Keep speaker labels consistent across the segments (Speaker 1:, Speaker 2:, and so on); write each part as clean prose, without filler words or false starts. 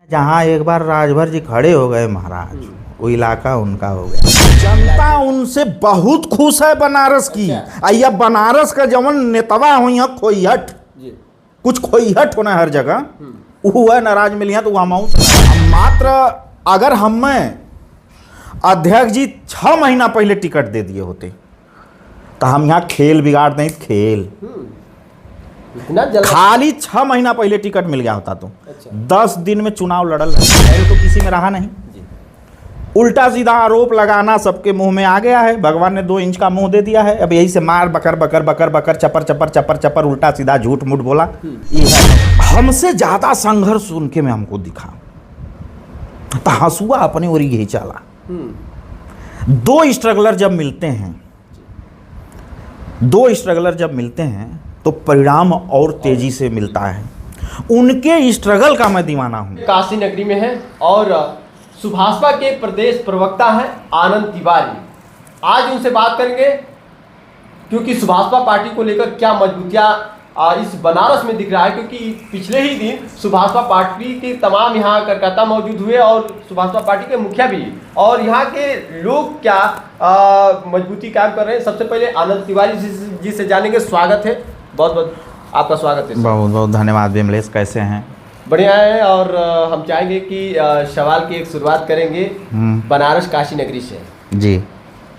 Speaker 1: जहाँ एक बार राजभर जी खड़े हो गए महाराज, वो इलाका उनका हो गया। जनता उनसे बहुत खुश है बनारस की। या बनारस का जवन नेतवा हुई है खोइहट, कुछ खोइहट होना हर जगह, वो है नाराज मिली तो वहाँ मात्र अगर हमें अध्यक्ष जी 6 महीना पहले टिकट दे दिए होते तो हम यहाँ खेल बिगाड़ दें। खेल खाली 6 महीना पहले टिकट मिल गया होता तो 10 दिन में चुनाव लड़ल तो किसी में रहा नहीं। उल्टा सीधा आरोप लगाना सबके मुंह में आ गया है। भगवान ने 2 इंच का मुंह दे दिया है। अब यही से मार बकर बकर बकर बकर चपर चपर चपर चपर उल्टा सीधा झूठ मूठ बोला। हमसे ज्यादा संघर्ष उनके में हमको दिखा तो हंसुआ अपनी ओर यही चला। 2 स्ट्रगलर जब मिलते हैं तो परिणाम और तेजी से मिलता है। उनके स्ट्रगल का मैं दीवाना हूं।
Speaker 2: काशी नगरी में है और सुभाषपा के प्रदेश प्रवक्ता हैं आनंद तिवारी। आज उनसे बात करेंगे क्योंकि सुभाषपा पार्टी को लेकर क्या मजबूतियां इस बनारस में दिख रहा है, क्योंकि पिछले ही दिन सुभाषपा पार्टी के तमाम यहाँ कार्यकर्ता मौजूद हुए और सुभाषपा पार्टी के मुखिया भी, और यहाँ के लोग क्या मजबूती काम कर रहे हैं। सबसे पहले आनंद तिवारी जी से जानेंगे। स्वागत है, बहुत बहुत आपका स्वागत है।
Speaker 1: बहुत बहुत धन्यवाद विमलेश, कैसे हैं?
Speaker 2: बढ़िया है। और हम चाहेंगे कि सवाल की एक शुरुआत करेंगे बनारस काशी नगरी से।
Speaker 1: जी,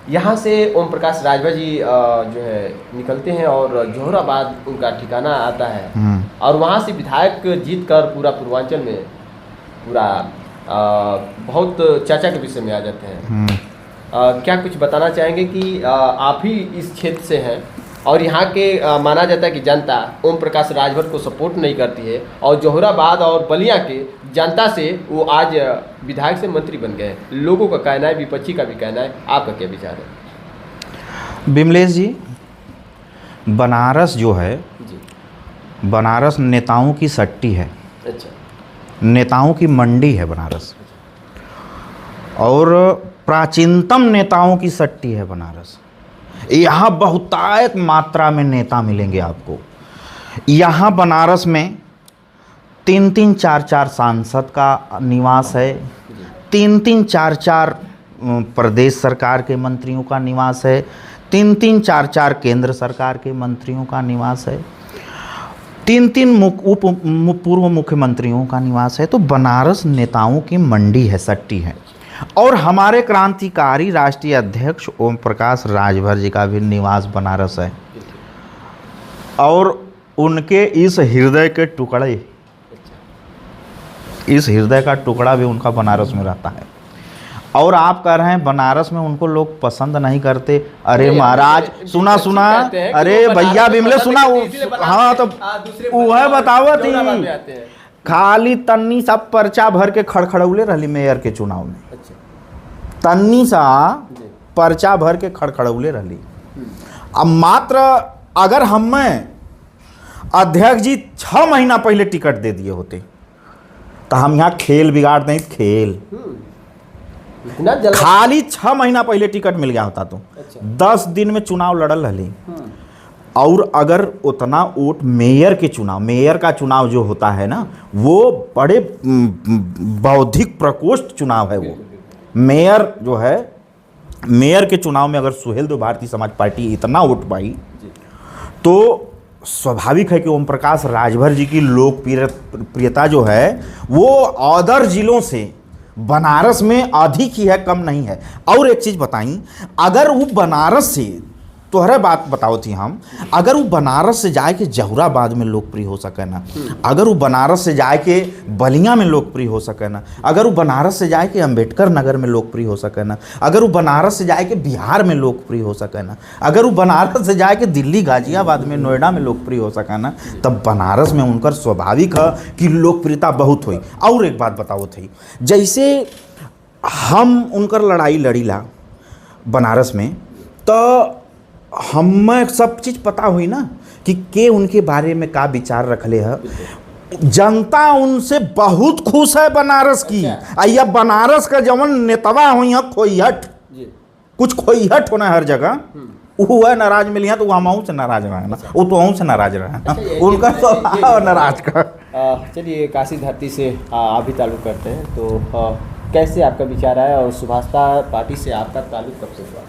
Speaker 2: यहाँ से ओम प्रकाश राजभर जी जो है निकलते हैं और जोहराबाद उनका ठिकाना आता है और वहाँ से विधायक जीतकर पूरा पूर्वांचल में पूरा बहुत चर्चा के विषय में आ जाते हैं। क्या कुछ बताना चाहेंगे कि आप ही इस क्षेत्र से हैं और यहाँ के माना जाता है कि जनता ओम प्रकाश राजभर को सपोर्ट नहीं करती है और जोहराबाद और बलिया के जनता से वो आज विधायक से मंत्री बन गए। लोगों का कहना है, विपक्षी का भी कहना है, आपका क्या विचार है?
Speaker 1: विमलेश जी, बनारस जो है जी, बनारस नेताओं की सट्टी है।
Speaker 2: अच्छा,
Speaker 1: नेताओं की मंडी है बनारस और प्राचीनतम नेताओं की सट्टी है बनारस। यहाँ बहुतायत मात्रा में नेता मिलेंगे आपको। यहाँ बनारस में 3-3 4-4 सांसद का निवास है, 3-3 4-4 प्रदेश सरकार के मंत्रियों का निवास है, 3-3 4-4 केंद्र सरकार के मंत्रियों का निवास है, 3-3 पूर्व मुख्यमंत्रियों का निवास है। तो बनारस नेताओं की मंडी है, सट्टी है। और हमारे क्रांतिकारी राष्ट्रीय अध्यक्ष ओम प्रकाश राजभर जी का भी निवास बनारस है और उनके इस हृदय का टुकड़ा भी उनका बनारस में रहता है। और आप कह रहे हैं बनारस में उनको लोग पसंद नहीं करते। अरे महाराज, सुना अरे भैया विमले सुना। हाँ तो वह बतावत ही खाली तन्नी सा पर्चा भर के खड़खड़ौले रही मेयर के चुनाव में। तन्नी सा पर्चा भर के खड़खड़ौले रही। अब मात्र अगर हमें अध्यक्ष जी 6 महीना पहले टिकट दे दिए होते तो हम यहाँ खेल बिगाड़ दें। खेल खाली 6 महीना पहले टिकट मिल गया होता तो 10 दिन में चुनाव लड़ल रही। और अगर उतना वोट मेयर का चुनाव जो होता है ना, वो बड़े बौद्धिक प्रकोष्ठ चुनाव है। वो मेयर जो है, मेयर के चुनाव में अगर सुहेलदेव भारतीय समाज पार्टी इतना वोट पाई तो स्वाभाविक है कि ओम प्रकाश राजभर जी की लोकप्रियता जो है वो अदर जिलों से बनारस में अधिक ही है, कम नहीं है। और एक चीज़ बताई, अगर वो बनारस से तोहरे बात बताओ थी हम, अगर वो बनारस से जाए के जहुराबाद में लोकप्रिय हो सके ना, अगर वो बनारस से जाए के बलिया में लोकप्रिय हो सके ना, अगर वो बनारस से जाए के अंबेडकर नगर में लोकप्रिय हो सके ना, अगर वो बनारस से जाए के बिहार में लोकप्रिय हो सके ना, अगर वो बनारस से जाए के दिल्ली गाजियाबाद में नोएडा में लोकप्रिय हो सके ना, तब बनारस में उनकर स्वाभाविक है कि लोकप्रियता बहुत हुई। और एक बात बताओ थी, जैसे हम उनकर लड़ाई लड़ीला बनारस में तो हमें सब चीज़ पता हुई ना कि उनके बारे में का विचार रखले है। जनता उनसे बहुत खुश है बनारस की। या बनारस का जवन नेतवा हुई है खोइहट, कुछ खोइहट होना हर जगह, वो है नाराज मिली है तो वो हम से नाराज रहे ना, वो तो हम से नाराज रहे ना, उनका स्वभाव नाराज का।
Speaker 2: चलिए काशी धरती से आप भी ताल्लुक़ करते हैं, तो कैसे आपका विचार आया और सुभाषपा पार्टी से आपका ताल्लुक़ कब से हुआ?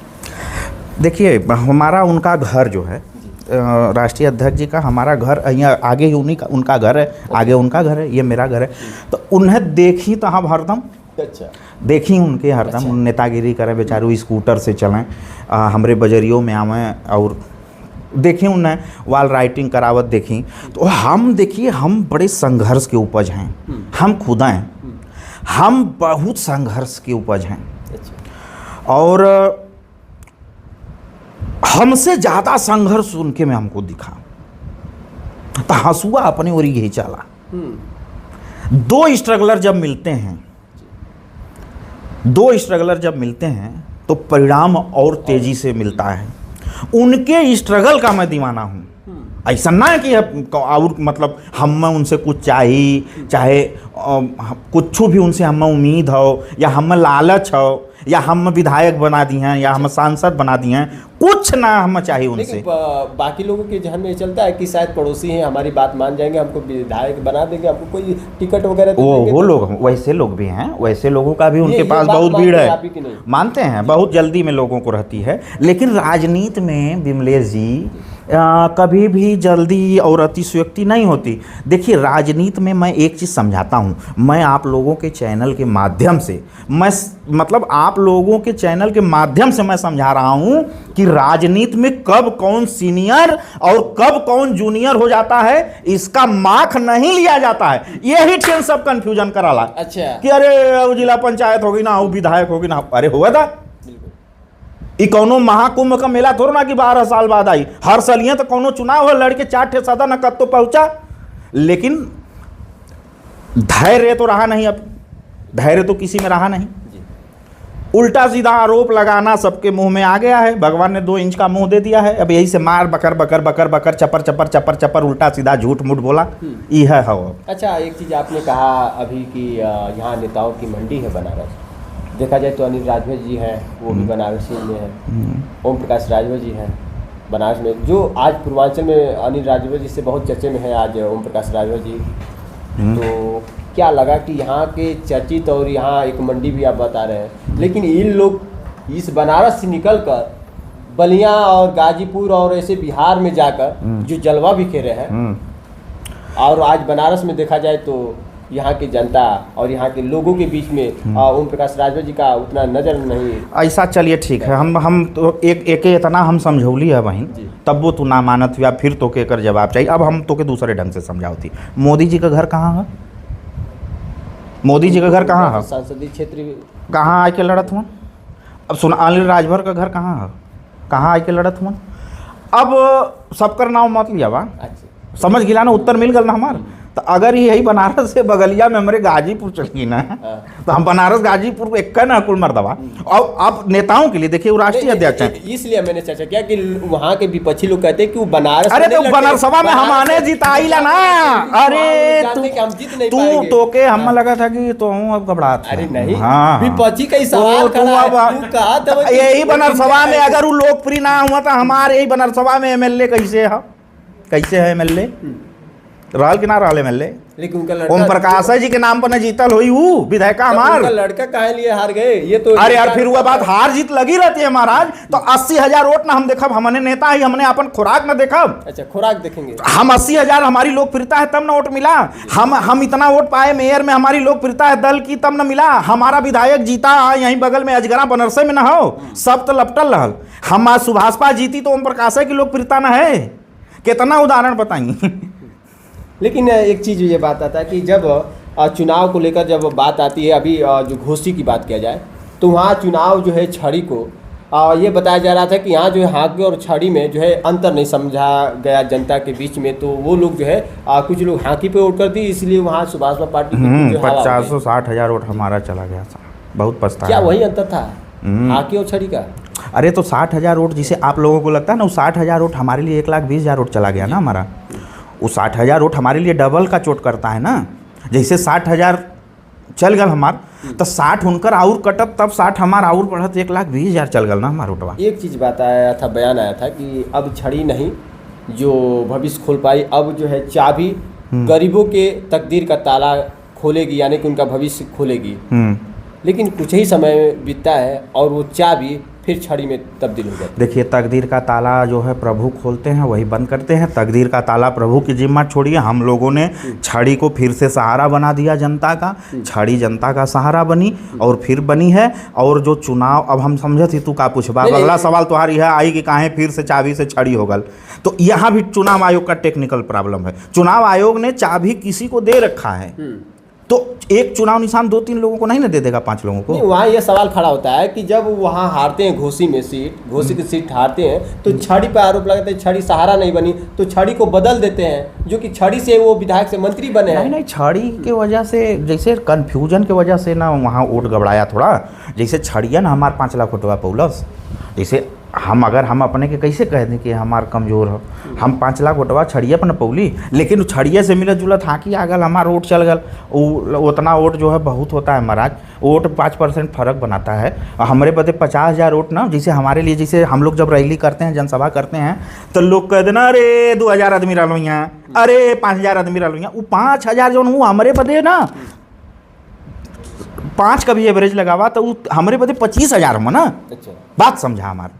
Speaker 1: देखिए, हमारा उनका घर जो है, राष्ट्रीय अध्यक्ष जी का हमारा घर यहाँ आगे ही उन्हीं का उनका घर है, आगे उनका घर है, ये मेरा घर है। तो उन्हें देखी तो हम हरदम
Speaker 2: अच्छा
Speaker 1: देखी उनके हरदम
Speaker 2: अच्छा।
Speaker 1: नेतागिरी करें, बेचारू स्कूटर से चलें, हमरे बजरियों में आवें, और देखी उन्हें वाल राइटिंग करावत देखी। तो हम देखिए, हम बड़े संघर्ष के उपज हैं, हम खुद हैं, हम बहुत संघर्ष के उपज हैं,
Speaker 2: अच्छा
Speaker 1: और हमसे ज़्यादा संघर्ष उनके में हमको दिखा। तो हंसुआ अपनी ओर यही चला। दो स्ट्रगलर जब मिलते हैं तो परिणाम और तेजी से मिलता है। उनके स्ट्रगल का मैं दीवाना हूँ। ऐसा ना है कि और मतलब हम उनसे कुछ चाहे कुछ भी उनसे हम उम्मीद हो, या हम लालच हो, या हम विधायक बना दी हैं, या हम सांसद बना दी हैं, कुछ ना हम चाहिए उनसे।
Speaker 2: बाकी लोगों के जहन में ये चलता है कि शायद पड़ोसी हैं, हमारी बात मान जाएंगे, हमको विधायक बना देंगे, हमको कोई टिकट वगैरह
Speaker 1: वो लोग, वैसे लोग भी हैं, वैसे लोगों का भी उनके पास बहुत भीड़ है, मानते हैं, बहुत जल्दी में लोगों को रहती है। लेकिन राजनीति में विमलेश जी कभी भी जल्दी और अतिशयोक्ति नहीं होती। देखिए, राजनीति में मैं एक चीज़ समझाता हूँ, मैं आप लोगों के चैनल के माध्यम से मैं समझा रहा हूँ कि राजनीति में कब कौन सीनियर और कब कौन जूनियर हो जाता है, इसका मार्क नहीं लिया जाता है। यही ट्रेन सब कंफ्यूजन कराला।
Speaker 2: अच्छा
Speaker 1: कि अरे जिला पंचायत होगी ना, वो विधायक होगी ना, अरे हुआ था ई कौनो महाकुंभ का मेला थोड़ा ना कि 12 साल बाद आई, हर सालिया तो कौनो चुनाव हो, लड़के 4 ठे सदन कद तो पहुंचा। लेकिन धैर्य तो रहा नहीं, अब धैर्य तो किसी में रहा नहीं। उल्टा सीधा आरोप लगाना सबके मुंह में आ गया है। भगवान ने 2 इंच का मुंह दे दिया है, अब यही से मार बकर बकर बकर बकर चपर चपर चपर चपर उल्टा सीधा झूठ मूठ बोला, यह है।
Speaker 2: अच्छा, एक चीज़ आपने कहा अभी कि यहाँ नेताओं की मंडी है बनारस। देखा जाए तो अनिल राजभर जी हैं, वो भी बनारस में है। ओम प्रकाश राजभर जी हैं बनारस में, जो आज पूर्वांचल में अनिल राजभर जी से बहुत चर्चे में है आज ओम प्रकाश राजभर जी। तो क्या लगा कि यहाँ के चर्चित और यहाँ एक मंडी भी आप बता रहे हैं, लेकिन इन लोग इस बनारस से निकलकर बलिया और गाजीपुर और ऐसे बिहार में जाकर जो जलवा बिखेरे हैं, और आज बनारस में देखा जाए तो यहाँ की जनता और यहाँ के लोगों के बीच में ओम प्रकाश राजभर जी का उतना नज़र नहीं।
Speaker 1: ऐसा चलिए ठीक है, हम तो एक इतना हम समझौली है बहन, तब वो तू ना मानत हुआ, फिर तो के कर जवाब चाहिए। अब हम तो के दूसरे ढंग से समझाती। मोदी जी का घर कहाँ है? मोदी जी का घर कहाँ है?
Speaker 2: संसदीय क्षेत्र
Speaker 1: कहाँ आके लड़त हुआ? अब सुन, अनिल राजभर का घर कहाँ है? कहाँ आके लड़त हुआ? अब सबकर नाम मत लिया बा, समझ गिला ना, उत्तर मिल गल ना हमार। तो अगर यही बनारस से बगलिया में हमारे गाजीपुर चली ना, तो हम बनारस गाजीपुर एक ना कुल मर्दबा। और आप नेताओं के लिए देखिए, वो राष्ट्रीय अध्यक्ष हैं,
Speaker 2: इसलिए मैंने चर्चा किया कि वहाँ के विपक्षी लोग कहते हैं कि वो बनारस,
Speaker 1: अरे तो बनारसवा में हम आने जिताईला ना, अरे तू तो के हम लगा था कि तो हूँ अब घबराहट।
Speaker 2: अरे नहीं,
Speaker 1: हाँ
Speaker 2: विपक्षी का ही सवाल खड़ा है।
Speaker 1: यही बनारसवा में अगर वो लोकप्रिय ना हुआ तो हमारे यही बनारसवा में एमएलए कैसे है एमएलए रहल कि ना रहल एमएलए? लेकिन उनका लड़का ओम प्रकाश जी के नाम पर न जीतल हुई वो विधायक हमार
Speaker 2: लड़का काहे लिए हार गए? ये तो
Speaker 1: अरे यार, फिर वो बात हार जीत लगी रहती है महाराज। तो 80,000 वोट ना हम देखब, हमने नेता ही, हमने अपन खुराक न देखब।
Speaker 2: अच्छा, खुराक देखेंगे
Speaker 1: हम 80,000, हमारी लोकप्रियता है तब ना वोट मिला। हम इतना वोट पाए मेयर में, हमारी लोकप्रियता है दल की, तब न मिला। हमारा विधायक जीता यहीं बगल में अजगरा बनरसे में न हो, सब तो लपटल रहल। हम आज सुभाषपा जीती तो ओम प्रकाश की लोकप्रियता न है। कितना उदाहरण बताएंगे।
Speaker 2: लेकिन एक चीज़ ये बात आता है कि जब चुनाव को लेकर जब बात आती है, अभी जो घोसी की बात किया जाए तो वहाँ चुनाव जो है छड़ी को ये बताया जा रहा था कि यहाँ जो है हाँकी और छड़ी में जो है अंतर नहीं समझा गया जनता के बीच में। तो वो लोग जो है कुछ लोग हाँकी पे वोट कर दी, इसलिए वहाँ सुभाषपा पार्टी
Speaker 1: 50-60,000 वोट हमारा चला गया था। बहुत पछतावा।
Speaker 2: क्या वही अंतर था हाँकी और छड़ी का?
Speaker 1: अरे तो 60,000 वोट जिसे आप लोगों को लगता है ना, वो 60,000 वोट हमारे लिए 1,20,000 वोट चला गया ना हमारा। वो 60,000 वोट हमारे लिए डबल का चोट करता है ना। जैसे 60,000 चल गल हमार, तो 60 उनकर आउर कटत, तब 60 हमार आउर बढ़त, 1,20,000 चल गल ना हमारा वोटवा।
Speaker 2: एक चीज़ बात आया था, बयान आया था कि अब छड़ी नहीं जो भविष्य खोल पाई, अब जो है चाबी गरीबों के तकदीर का ताला खोलेगी, यानी कि उनका भविष्य खोलेगी। लेकिन कुछ ही समय बीतता है और वो चाबी फिर छड़ी में तब्दील हो जाती है।
Speaker 1: देखिए, तकदीर का ताला जो है प्रभु खोलते हैं, वही बंद करते हैं। तकदीर का ताला प्रभु की जिम्मा छोड़िए। हम लोगों ने छड़ी को फिर से सहारा बना दिया जनता का। छड़ी जनता का सहारा बनी और फिर बनी है। और जो चुनाव, अब हम समझे थी तू का पूछबा, अगला सवाल तुम्हारी है आई कि काहे फिर से चाबी से छड़ी हो गल। तो यहाँ भी चुनाव आयोग का टेक्निकल प्रॉब्लम है। चुनाव आयोग ने चाबी किसी को दे रखा है, तो एक चुनाव निशान 2-3 लोगों को नहीं ना दे देगा, 5 लोगों को।
Speaker 2: नहीं, वहाँ ये सवाल खड़ा होता है कि जब वहाँ हारते हैं घोसी में सीट, घोसी की सीट हारते हैं, तो छड़ी पर आरोप लगाते हैं छड़ी सहारा नहीं बनी, तो छड़ी को बदल देते हैं, जो कि छड़ी से वो विधायक से मंत्री बने हैं।
Speaker 1: नहीं, छड़ी के वजह से, जैसे कन्फ्यूजन के वजह से ना वहाँ वोट गड़बड़ाया थोड़ा। जैसे छड़िया ना हमारे 5 लाख वोटवा पौलस, जैसे हम अगर हम अपने के कैसे कह दें कि हमार कमज़ोर हो, हम 5 लाख वोटवा छड़िए पर न पौली, लेकिन छड़िए से मिलत जुलत हाकी आ गल, हमारा वोट चल गल। उतना वोट जो है बहुत होता है महाराज, वोट 5% फ़र्क बनाता है। हमारे बदे 50,000 वोट ना, जैसे हमारे लिए, जैसे हम लोग जब रैली करते हैं, जनसभा करते हैं, तो लोग कह देना अरे 2,000 आदमी रहो यहाँ, अरे 5,000 आदमी रहो यहाँ। वो 5,000 जो हूँ हमारे बदे ना 5 का भी एवरेज लगावा तो हमारे बदे 25,000 हो ना।
Speaker 2: अच्छा,
Speaker 1: बात समझा हमारा।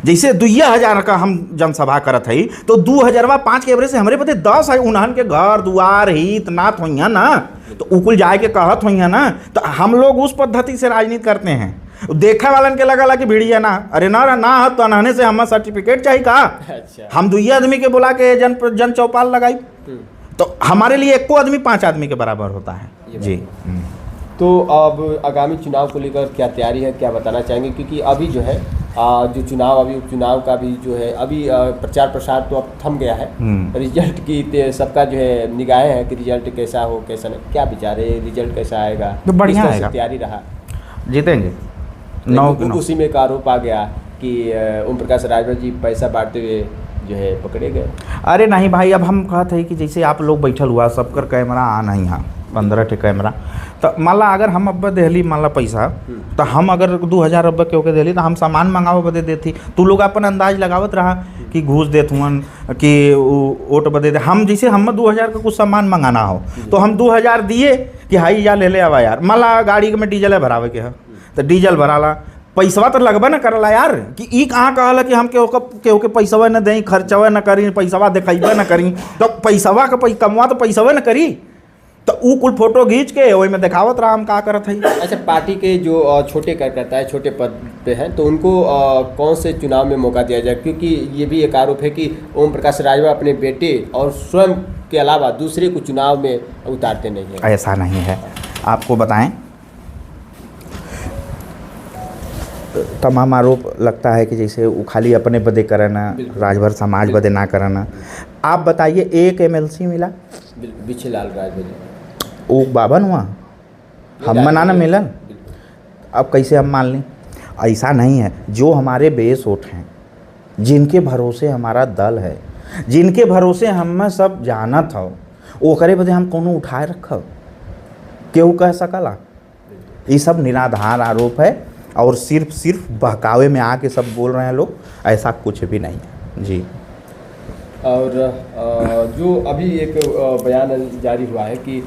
Speaker 1: जैसे 2,000 का हम जनसभा करत हई, तो 2,000 5 के एवरेज से हमारे बदे 10 है। उन्हन के घर दुआर हित नाथ होइया ना, तो उकुल जाए के कहत होइया ना, तो हम लोग उस पद्धति से राजनीति करते हैं। देखा वालन के लगा कि भिड़िया ना, अरे ना ना तो अनहने से हमारा सर्टिफिकेट चाहिए का।
Speaker 2: अच्छा,
Speaker 1: हम 2 आदमी के बुला के जन चौपाल लगाई, तो हमारे लिए 1 आदमी 5 आदमी के बराबर होता है जी।
Speaker 2: तो अब आगामी चुनाव को लेकर क्या तैयारी है, क्या बताना चाहेंगे? क्योंकि अभी जो है जो चुनाव, अभी उपचुनाव का भी जो है, अभी प्रचार प्रसार तो अब थम गया है। रिजल्ट की सबका जो है निगाहें हैं कि रिजल्ट कैसा हो कैसा नहीं। क्या विचार है, रिजल्ट कैसा आएगा?
Speaker 1: तो बढ़िया आएगा,
Speaker 2: तैयारी रहा,
Speaker 1: जीतेंगे।
Speaker 2: उसी में एक आरोप आ गया कि ओम प्रकाश राजभर जी पैसा बांटते हुए जो है पकड़े गए।
Speaker 1: अरे नहीं भाई, अब हम कहते हैं कि जैसे आप लोग बैठल हुआ, सबकर कैमरा आना ही यहाँ 15 ठे कैमरा, तो मान ला अगर हम अब देली मान ला पैसा, तो हम अगर 2,000 अब के होके देली, तो हम सामान मंगावे बदे देती। तू लोग अपन अंदाज लगावत रहा कि घूस देत हुअन कि वोट बदे दे। हम जैसे हम 2,000 का कुछ सामान मंगाना हो, तो हम 2,000 दिए कि हाई या ले आवा यार। मान ला गाड़ी में डीजल भरावे के है, तो डीजल भराला, पैसवा तो लगबे न करला यार। कि ई कहाँ कहला कि हम केहू के पैसवा न दें, खर्चवा न करी, पैसवा दिखाइबे न करी, तो पैसवा का कमवा तो पैसवा न करी। तो ऊ कुल फोटो खींच के वही में दिखावत रहा हम का करत हई।
Speaker 2: अच्छा, पार्टी के जो छोटे कार्यकर्ता है, छोटे पद पे हैं, तो उनको कौन से चुनाव में मौका दिया जाए? क्योंकि ये भी एक आरोप है कि ओम प्रकाश राजभर अपने बेटे और स्वयं के अलावा दूसरे को चुनाव में उतारते नहीं हैं।
Speaker 1: ऐसा नहीं है, आपको बताएं, तमाम आरोप लगता है कि जैसे वो खाली अपने बदे करना, राजभर समाज बदे ना करना। आप बताइए, एक MLC मिला
Speaker 2: बिछेलाल राजभर जी,
Speaker 1: वो बाबन हुआ, हम मनाना मिलन। अब कैसे हम मान लें? ऐसा नहीं है। जो हमारे बेस वोट हैं, जिनके भरोसे हमारा दल है, जिनके भरोसे हम सब जानत हो, ओकरे बदे हम कोनो उठाए रखब, केहू कह सकला? ये सब निराधार आरोप है और सिर्फ बहकावे में आके सब बोल रहे हैं लोग, ऐसा कुछ भी नहीं है जी।
Speaker 2: और जो अभी एक बयान जारी हुआ है कि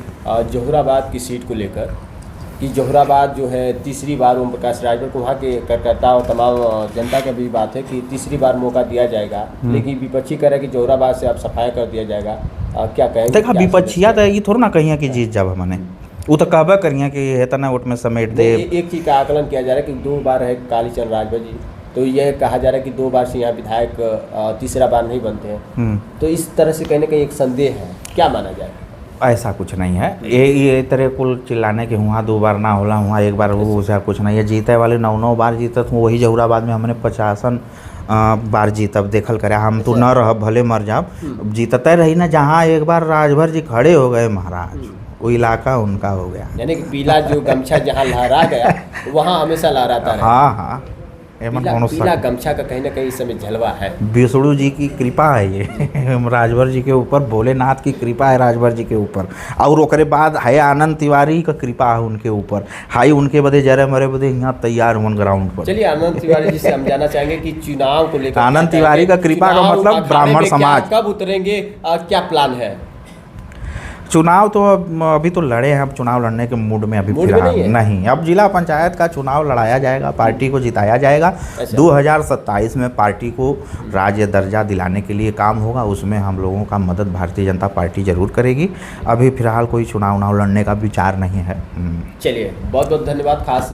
Speaker 2: जौहराबाद की सीट को लेकर, कि जौहराबाद जो है तीसरी बार ओम प्रकाश राजभर को, वहाँ के कार्यकर्ता और तमाम जनता का भी बात है कि तीसरी बार मौका दिया जाएगा, लेकिन विपक्षी कह रहा है कि जौहराबाद से अब सफाया कर दिया जाएगा। क्या कहेंगे?
Speaker 1: देखा, विपक्षिया तो ये थोड़ा ना कहिए कि जीत जब हमने, वो तो कहबा करिए कि इतना वोट में समेट दे।
Speaker 2: एक चीज़ का आकलन किया जा रहा है कि 2 बार है कालीचंद राजभर जी, तो यह कहा जा रहा है कि 2 बार से यहाँ विधायक तीसरा बार नहीं बनते हैं। तो इस तरह से कहीं ना कहीं एक संदेह है, क्या माना जाए?
Speaker 1: ऐसा कुछ नहीं है। ये तरह कुल चिल्लाने के वहाँ 2 बार ना होला, वहाँ 1 बार वो ऐसा कुछ नहीं है। जीते वाले 9 बार जीतत हूँ, वही जौहराबाद में हमने 50 बार जीतब। देखल करे, हम तो न रह भले मर जाब, जीतते रही ना। जहाँ 1 बार राजभर जी खड़े हो गए महाराज, वो इलाका उनका हो गया।
Speaker 2: यानी कि पीला जो गमछा जहाँ लहरा गया वहाँ हमेशा लहराता रहा।
Speaker 1: हाँ,
Speaker 2: पीला गमछा का कहीं ना कहीं इस समय जलवा है।
Speaker 1: विष्णु जी की कृपा है ये राजभर जी के ऊपर, भोलेनाथ की कृपा है राजभर जी के ऊपर। और ओकरे बाद है आनंद तिवारी का कृपा है उनके ऊपर। हाई उनके बदे जरे मरे बदे यहाँ तैयार हुए ग्राउंड पर।
Speaker 2: चलिए, आनंद तिवारी जी से हम जानना चाहेंगे कि चुनाव को लेकर,
Speaker 1: आनंद तिवारी का कृपा का मतलब ब्राह्मण समाज
Speaker 2: कब उतरेंगे, क्या प्लान है?
Speaker 1: चुनाव तो अभी तो लड़े हैं, अब चुनाव लड़ने के मूड में अभी
Speaker 2: मूड में
Speaker 1: फिलहाल
Speaker 2: नहीं है?
Speaker 1: नहीं। अब जिला पंचायत का चुनाव लड़ाया जाएगा, पार्टी को जिताया जाएगा।
Speaker 2: अच्छा।
Speaker 1: 2027 में पार्टी को राज्य दर्जा दिलाने के लिए काम होगा, उसमें हम लोगों का मदद भारतीय जनता पार्टी जरूर करेगी। अभी फिलहाल कोई चुनाव लड़ने का विचार नहीं है।
Speaker 2: चलिए, बहुत बहुत धन्यवाद। खास